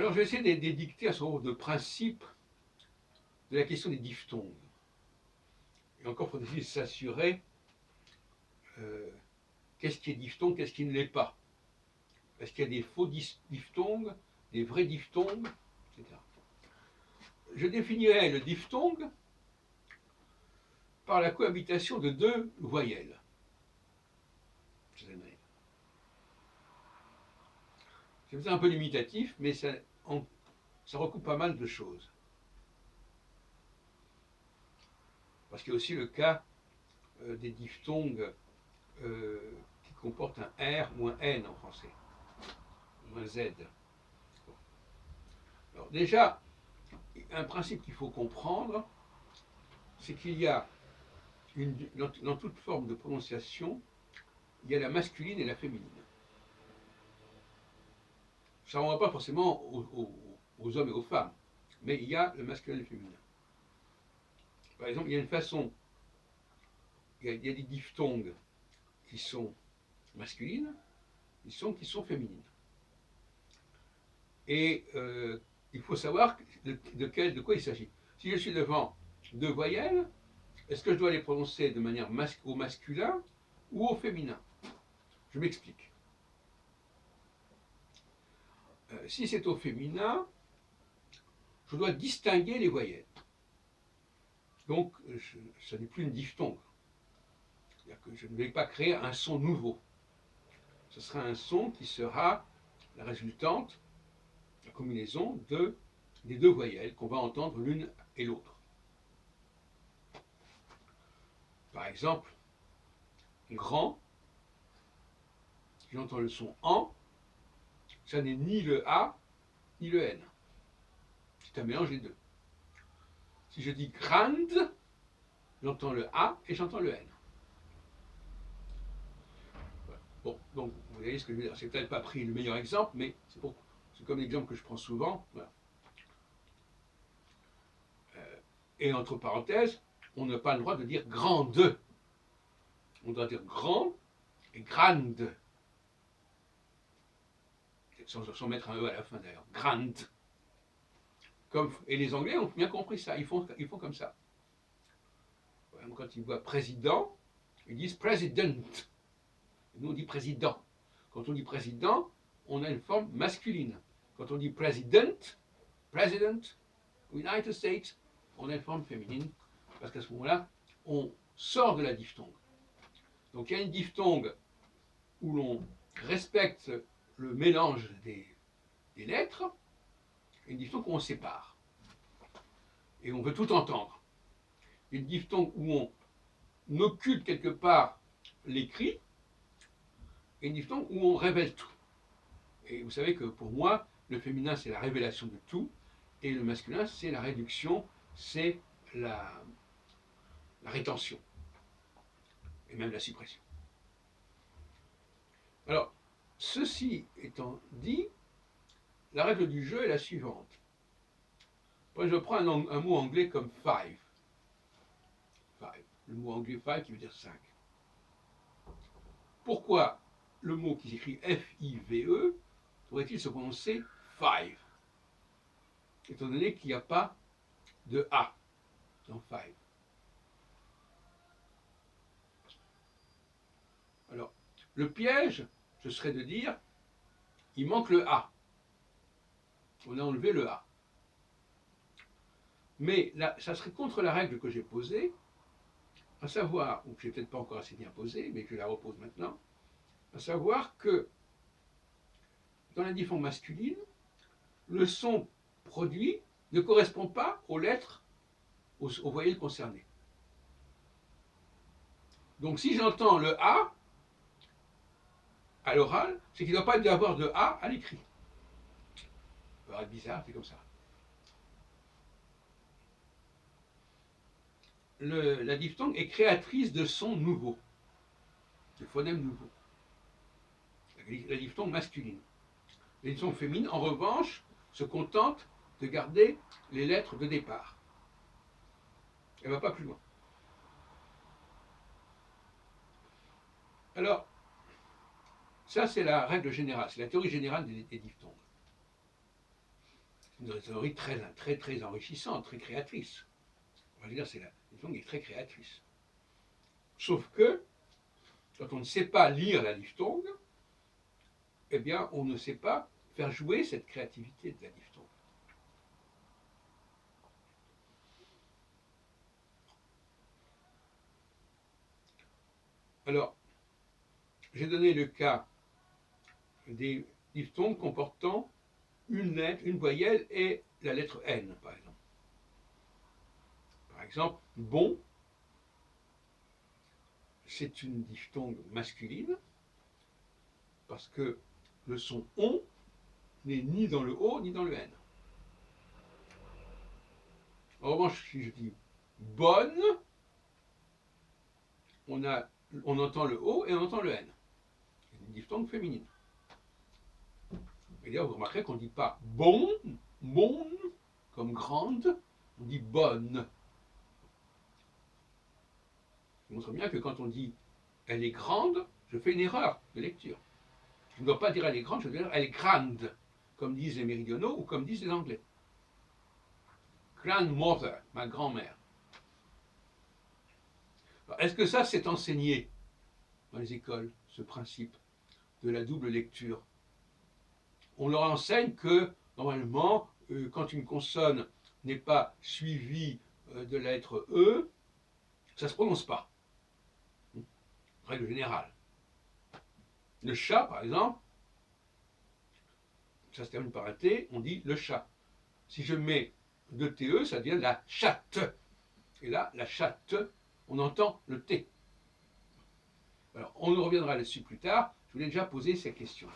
Alors, je vais essayer d'édicter un certain nombre de principes de la question des diphtongues. Et encore faut-il s'assurer qu'est-ce qui est diphtongue, qu'est-ce qui ne l'est pas. Est-ce qu'il y a des faux diphtongues, des vrais diphtongues, etc. Je définirais le diphtongue par la cohabitation de deux voyelles. C'est peut-être un peu limitatif, mais ça recoupe pas mal de choses. Parce qu'il y a aussi le cas des diphtongues qui comportent un R ou un N en français, ou un Z. Alors déjà, un principe qu'il faut comprendre, c'est qu'il y a, dans toute forme de prononciation, il y a la masculine et la féminine. Ça ne renvoie pas forcément aux hommes et aux femmes, mais il y a le masculin et le féminin. Par exemple, il y a une façon, il y a des diphtongues qui sont masculines, qui sont féminines. Et il faut savoir de quoi il s'agit. Si je suis devant deux voyelles, est-ce que je dois les prononcer de manière au masculin ou au féminin? Je m'explique. Si c'est au féminin, je dois distinguer les voyelles. Donc, ce n'est plus une diphtongue. C'est-à-dire que je ne vais pas créer un son nouveau. Ce sera un son qui sera la résultante, la combinaison des deux voyelles qu'on va entendre l'une et l'autre. Par exemple, grand, j'entends le son en, ça n'est ni le A ni le N. C'est un mélange des deux. Si je dis grande, j'entends le A et j'entends le N. Voilà. Bon, donc vous voyez ce que je veux dire. C'est peut-être pas pris le meilleur exemple, mais c'est comme l'exemple que je prends souvent. Voilà. Et entre parenthèses, on n'a pas le droit de dire grande. On doit dire grand et grande. Sans mettre un E à la fin d'ailleurs. Grande. Et les Anglais ont bien compris ça. Ils font comme ça. Quand ils voient président, ils disent president. Nous, on dit président. Quand on dit président, on a une forme masculine. Quand on dit president, United States, on a une forme féminine. Parce qu'à ce moment-là, on sort de la diphtongue. Donc il y a une diphtongue où l'on respecte le mélange des lettres, et une diphtongue où on sépare. Et on veut tout entendre. Une diphtongue où on occulte quelque part l'écrit, et une diphtongue où on révèle tout. Et vous savez que pour moi, le féminin, c'est la révélation de tout, et le masculin, c'est la réduction, c'est la rétention, et même la suppression. Alors, ceci étant dit, la règle du jeu est la suivante. Je prends un mot anglais comme five. Le mot anglais five qui veut dire 5. Pourquoi le mot qui s'écrit F-I-V-E devrait-il se prononcer five, étant donné qu'il n'y a pas de A dans five? Alors, le piège, ce serait de dire, il manque le A. On a enlevé le A. Mais là, ça serait contre la règle que j'ai posée, à savoir, ou que je n'ai peut-être pas encore assez bien posée, mais que je la repose maintenant, à savoir que dans la diphtongue masculine, le son produit ne correspond pas aux lettres, aux voyelles concernées. Donc si j'entends le A à l'oral, c'est qu'il ne doit pas y avoir de A à l'écrit. Ça va être bizarre, c'est comme ça. La diphtongue est créatrice de sons nouveaux, de phonèmes nouveaux. La diphtongue masculine. La diphtongue féminine, en revanche, se contente de garder les lettres de départ. Elle ne va pas plus loin. Alors, ça c'est la règle générale, c'est la théorie générale des diphtongues. une théorie très enrichissante, très créatrice. On va dire que la diphtongue est très créatrice. Sauf que, quand on ne sait pas lire la diphtongue, eh bien, on ne sait pas faire jouer cette créativité de la diphtongue. Alors, j'ai donné le cas des diphtongues comportant une lettre, une voyelle et la lettre N, par exemple. Par exemple, bon, c'est une diphtongue masculine, parce que le son on n'est ni dans le O ni dans le N. En revanche, si je dis bonne, on entend le O et on entend le N. C'est une diphtongue féminine. Et d'ailleurs, vous remarquerez qu'on ne dit pas bon, comme grande, on dit bonne. Ça montre bien que quand on dit elle est grande, je fais une erreur de lecture. Je ne dois pas dire elle est grande, je dois dire elle est grande, comme disent les méridionaux ou comme disent les anglais. Grandmother, ma grand-mère. Est-ce que ça c'est enseigné dans les écoles, ce principe de la double lecture? On leur enseigne que, normalement, quand une consonne n'est pas suivie de la lettre E, ça ne se prononce pas. Règle générale. Le chat, par exemple, ça se termine par un T, on dit le chat. Si je mets deux TE, ça devient la chatte. Et là, la chatte, on entend le T. Alors, on reviendra là-dessus plus tard. Je voulais déjà poser ces questions.